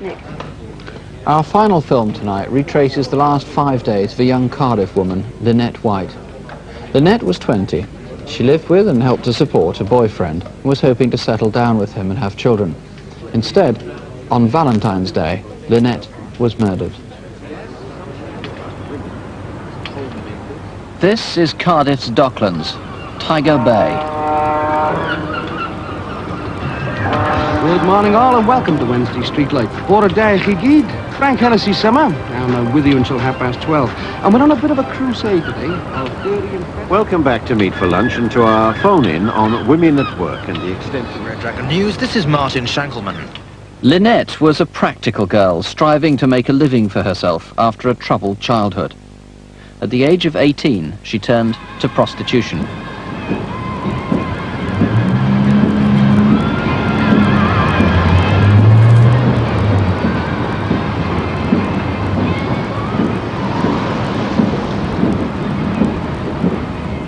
Nick. Our final film tonight retraces the last 5 days of a young Cardiff woman, Lynette White. Lynette was 20. She lived with and helped to support a boyfriend and was hoping to settle down with him and have children. Instead, on Valentine's Day, Lynette was murdered. This is Cardiff's Docklands, Tiger Bay. Good morning all and welcome to Wednesday Street Life. What a day, Chigid. Frank Hennessy summer. I'm with you until 12:30. And we're on a bit of a crusade today. Welcome back to Meet for Lunch and to our phone-in on Women at Work and the extent of Red Dragon News. This is Martin Shankelman. Lynette was a practical girl striving to make a living for herself after a troubled childhood. At the age of 18, she turned to prostitution.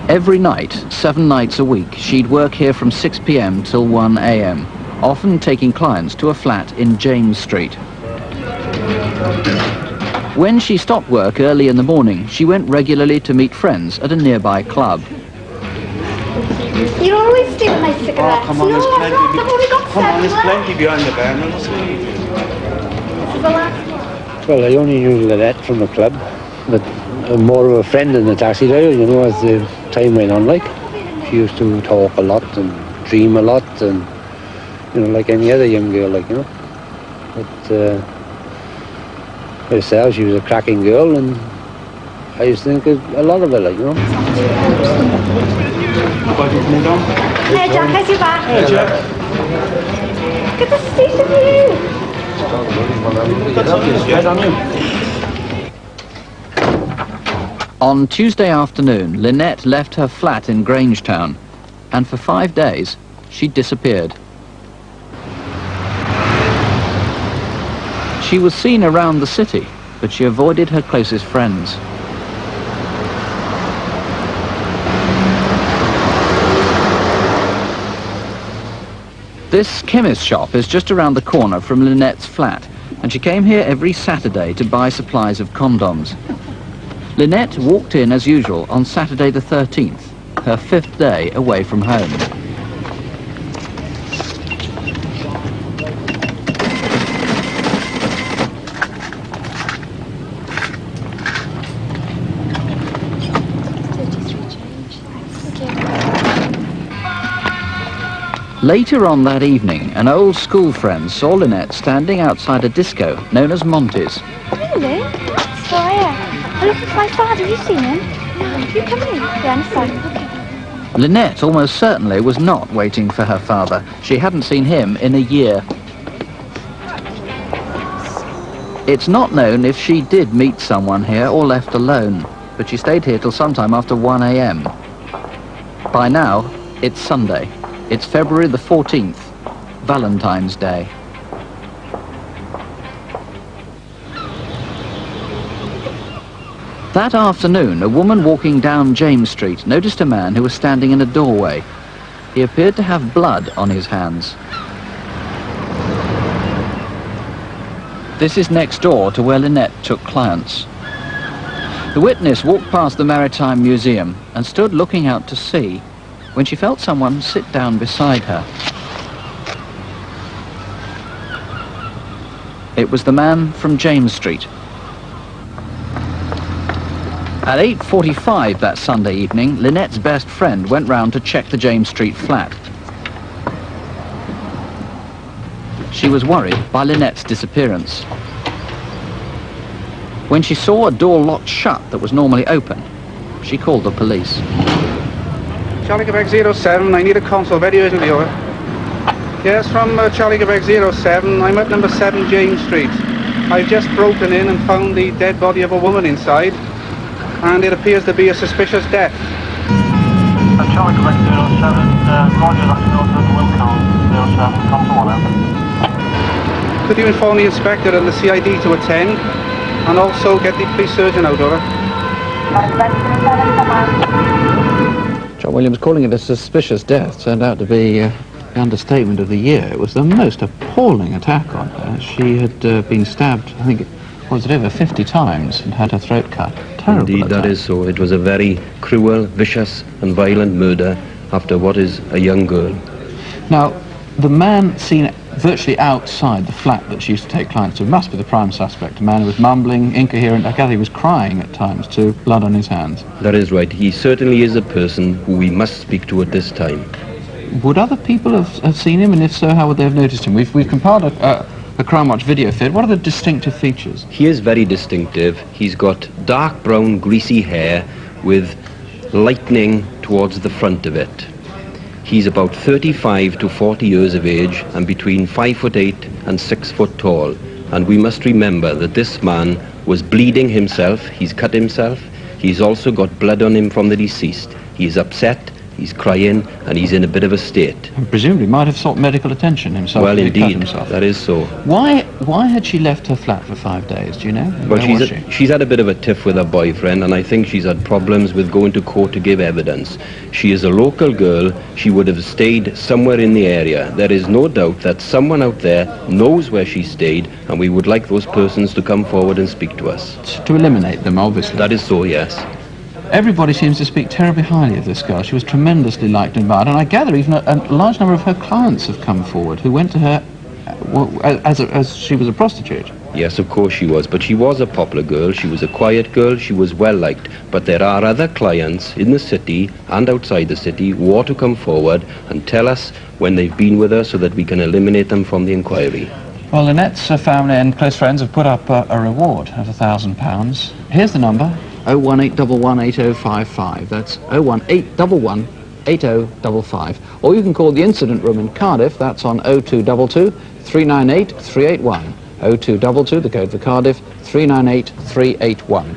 Every night, 7 nights a week, she'd work here from 6 p.m. till 1 a.m., often taking clients to a flat in James Street. When she stopped work early in the morning, she went regularly to meet friends at a nearby club. You always steal my cigarettes. Oh, come on, there's plenty. I've only got Come on, 7 there's left. plenty behind the bar. Now, let's leave. This is the last one. Well, I only knew Lynette from the club, but more of a friend in the taxi driver, you know, as the time went on, like. She used to talk a lot and dream a lot and, you know, like any other young girl, like, you know. But herself, she was a cracking girl and I used to think a lot of her, like, you know. Hey Jack, how's your back? Hey, Jack. Good to see you. On Tuesday afternoon, Lynette left her flat in Grangetown, and for 5 days, she disappeared. She was seen around the city, but she avoided her closest friends. This chemist shop is just around the corner from Lynette's flat, and she came here every Saturday to buy supplies of condoms. Lynette walked in as usual on Saturday the 13th, her 5th day away from home. Later on that evening, an old school friend saw Lynette standing outside a disco known as Monty's. Really? That's fire. I'm looking for my father. Have you seen him? No. You come in. Yeah, I'm fine. Okay. Lynette almost certainly was not waiting for her father. She hadn't seen him in a year. It's not known if she did meet someone here or left alone, but she stayed here till sometime after 1 a.m. By now, it's Sunday. It's February the 14th, Valentine's Day. That afternoon, a woman walking down James Street noticed a man who was standing in a doorway. He appeared to have blood on his hands. This is next door to where Lynette took clients. The witness walked past the Maritime Museum and stood looking out to sea when she felt someone sit down beside her. It was the man from James Street. At 8:45 that Sunday evening, Lynette's best friend went round to check the James Street flat. She was worried by Lynette's disappearance. When she saw a door locked shut that was normally open, she called the police. Charlie Quebec 07, I need a console very urgently, over. Yes, from Charlie Quebec 07, I'm at number 7 James Street. I've just broken in and found the dead body of a woman inside, and it appears to be a suspicious death. Charlie Quebec 07, roger that, you know, the will count 07, console 1 out. Could you inform the inspector and the CID to attend, and also get the police surgeon out, over? John Williams calling it a suspicious death turned out to be the understatement of the year. It was the most appalling attack on her. She had been stabbed, I think, was it over 50 times and had her throat cut. Terrible Indeed, attack. that is so. It was a very cruel, vicious and violent murder after what is a young girl. Now, the man seen virtually outside the flat that she used to take clients to must be the prime suspect, a man who was mumbling, incoherent. I gather he was crying at times too, blood on his hands. That is right. He certainly is a person who we must speak to at this time. Would other people have seen him, and if so, how would they have noticed him? We've compiled a Crimewatch video feed. What are the distinctive features? He is very distinctive. He's got dark brown, greasy hair with lightning towards the front of it. He's about 35 to 40 years of age and between 5'8" and 6 foot tall. And we must remember that this man was bleeding himself. He's cut himself. He's also got blood on him from the deceased. He's upset, he's crying, and he's in a bit of a state. And presumably might have sought medical attention himself. Well, if he cut indeed, himself. that is so. Why had she left her flat for 5 days, do you know? Well, Where was she? she's had a bit of a tiff with her boyfriend, and I think she's had problems with going to court to give evidence. She is a local girl. She would have stayed somewhere in the area. There is no doubt that someone out there knows where she stayed, and we would like those persons to come forward and speak to us. To eliminate them, obviously. That is so, yes. Everybody seems to speak terribly highly of this girl. She was tremendously liked and admired, and I gather even a large number of her clients have come forward who went to her as she was a prostitute. Yes, of course she was, but she was a popular girl. She was a quiet girl. She was well liked. But there are other clients in the city and outside the city who ought to come forward and tell us when they've been with her so that we can eliminate them from the inquiry. Well, Lynette's family and close friends have put up a reward of £1,000. Here's the number: 018118055. That's 018118055. Or you can call the incident room in Cardiff. That's on 0222 398 381. 0222, the code for Cardiff, 398 381.